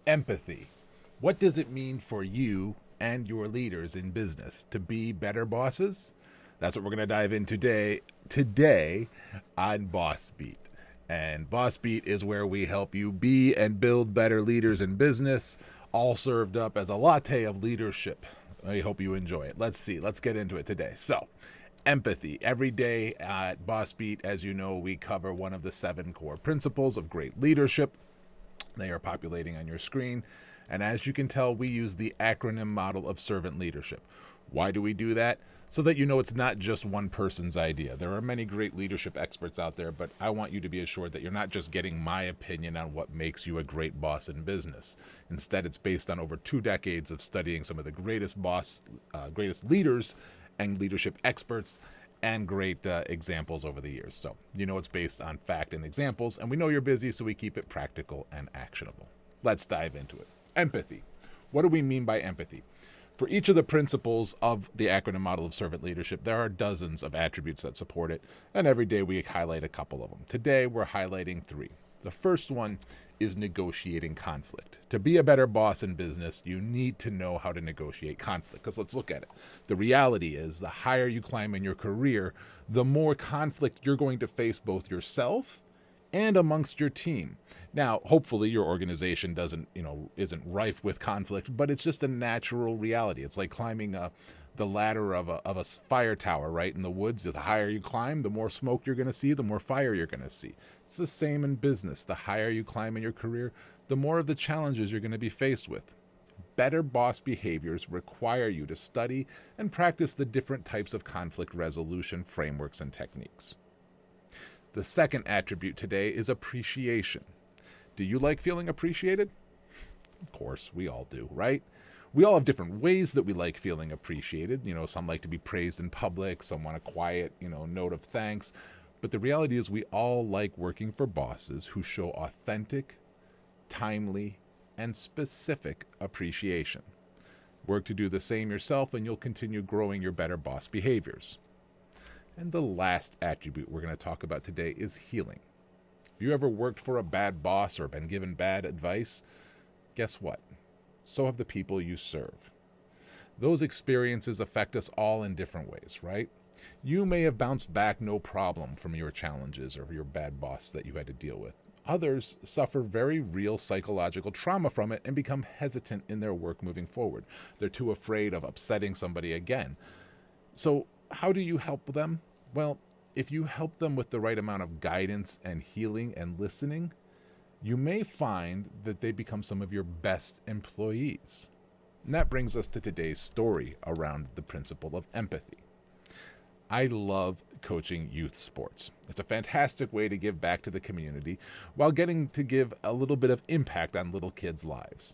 Empathy. What does it mean for you and your leaders in business to be better bosses? That's what we're going to dive in today on Boss Beat. And Boss Beat is where we help you be and build better leaders in business, all served up as a latte of leadership. I hope you enjoy it. Let's get into it today. So, empathy. Every day at Boss Beat, as you know, we cover one of the 7 core principles of great leadership. They are populating on your screen. And as you can tell, we use the acronym model of servant leadership. Why do we do that? So that you know it's not just one person's idea. There are many great leadership experts out there, but I want you to be assured that you're not just getting my opinion on what makes you a great boss in business. Instead, it's based on over 2 decades of studying some of the greatest leaders and leadership experts and great examples over the years. So you know it's based on fact and examples, and we know you're busy, so we keep it practical and actionable. Let's dive into it. Empathy. What do we mean by empathy? For each of the principles of the acronym model of servant leadership, there are dozens of attributes that support it, and every day we highlight a couple of them. Today, we're highlighting 3. The first one is negotiating conflict. To be a better boss in business, you need to know how to negotiate conflict, because let's look at it. The reality is the higher you climb in your career, the more conflict you're going to face both yourself and amongst your team. Now, hopefully your organization isn't rife with conflict, but it's just a natural reality. It's like climbing the ladder of a fire tower, right? In the woods, the higher you climb, the more smoke you're going to see, the more fire you're going to see. It's the same in business. The higher you climb in your career, the more of the challenges you're going to be faced with. Better boss behaviors require you to study and practice the different types of conflict resolution frameworks and techniques. The second attribute today is appreciation. Do you like feeling appreciated? Of course, we all do, right? We all have different ways that we like feeling appreciated. Some like to be praised in public, some want a quiet, note of thanks. But the reality is we all like working for bosses who show authentic, timely, and specific appreciation. Work to do the same yourself and you'll continue growing your better boss behaviors. And the last attribute we're going to talk about today is healing. If you ever worked for a bad boss or been given bad advice, guess what? So have the people you serve. Those experiences affect us all in different ways, right? You may have bounced back no problem from your challenges or your bad boss that you had to deal with. Others suffer very real psychological trauma from it and become hesitant in their work moving forward. They're too afraid of upsetting somebody again. So how do you help them? Well, if you help them with the right amount of guidance and healing and listening, you may find that they become some of your best employees. And that brings us to today's story around the principle of empathy. I love coaching youth sports. It's a fantastic way to give back to the community while getting to give a little bit of impact on little kids' lives.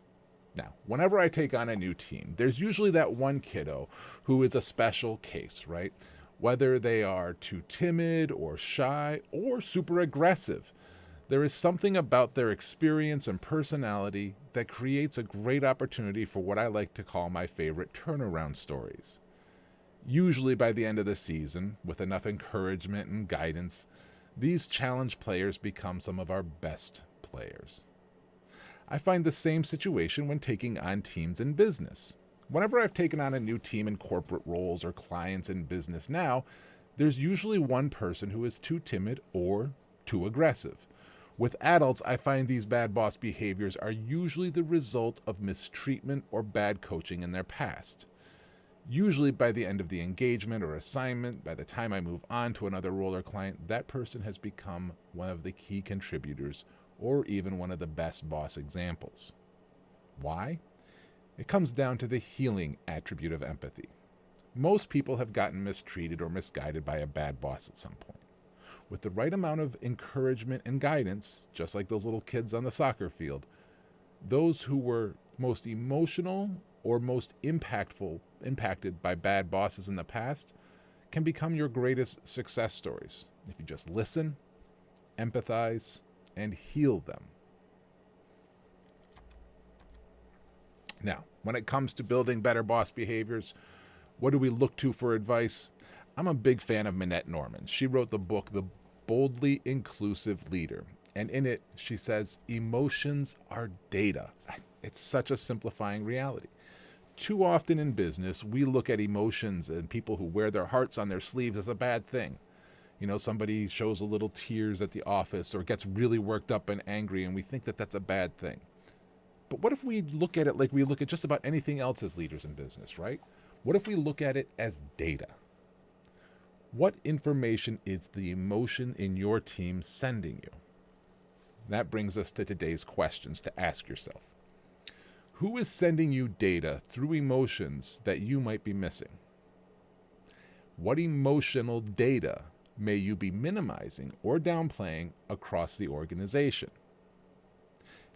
Now, whenever I take on a new team, there's usually that one kiddo who is a special case, right? Whether they are too timid or shy or super aggressive, there is something about their experience and personality that creates a great opportunity for what I like to call my favorite turnaround stories. Usually by the end of the season, with enough encouragement and guidance, these challenge players become some of our best players. I find the same situation when taking on teams in business. Whenever I've taken on a new team in corporate roles or clients in business now, there's usually one person who is too timid or too aggressive. With adults, I find these bad boss behaviors are usually the result of mistreatment or bad coaching in their past. Usually by the end of the engagement or assignment, by the time I move on to another role or client, that person has become one of the key contributors or even one of the best boss examples. Why? It comes down to the healing attribute of empathy. Most people have gotten mistreated or misguided by a bad boss at some point. With the right amount of encouragement and guidance, just like those little kids on the soccer field, those who were most emotional or most impacted by bad bosses in the past can become your greatest success stories if you just listen, empathize, and heal them. Now, when it comes to building better boss behaviors, what do we look to for advice? I'm a big fan of Minette Norman. She wrote the book, The Boldly Inclusive Leader. And in it, she says, emotions are data. It's such a simplifying reality. Too often in business, we look at emotions and people who wear their hearts on their sleeves as a bad thing. You know, somebody shows a little tears at the office or gets really worked up and angry, and we think that that's a bad thing. But what if we look at it like we look at just about anything else as leaders in business, right? What if we look at it as data? What information is the emotion in your team sending you? That brings us to today's questions to ask yourself. Who is sending you data through emotions that you might be missing? What emotional data may you be minimizing or downplaying across the organization?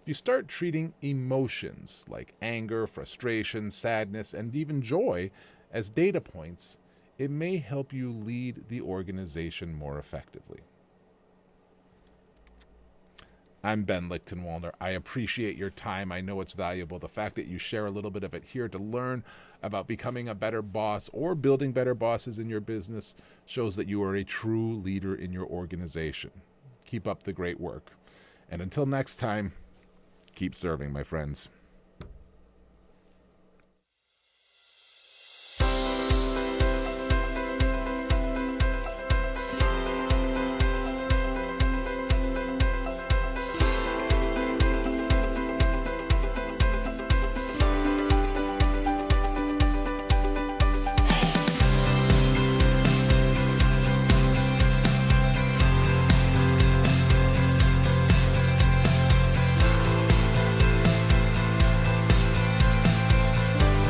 If you start treating emotions like anger, frustration, sadness, and even joy as data points, it may help you lead the organization more effectively. I'm Ben Lichtenwalner. I appreciate your time. I know it's valuable. The fact that you share a little bit of it here to learn about becoming a better boss or building better bosses in your business shows that you are a true leader in your organization. Keep up the great work. And until next time, keep serving, my friends.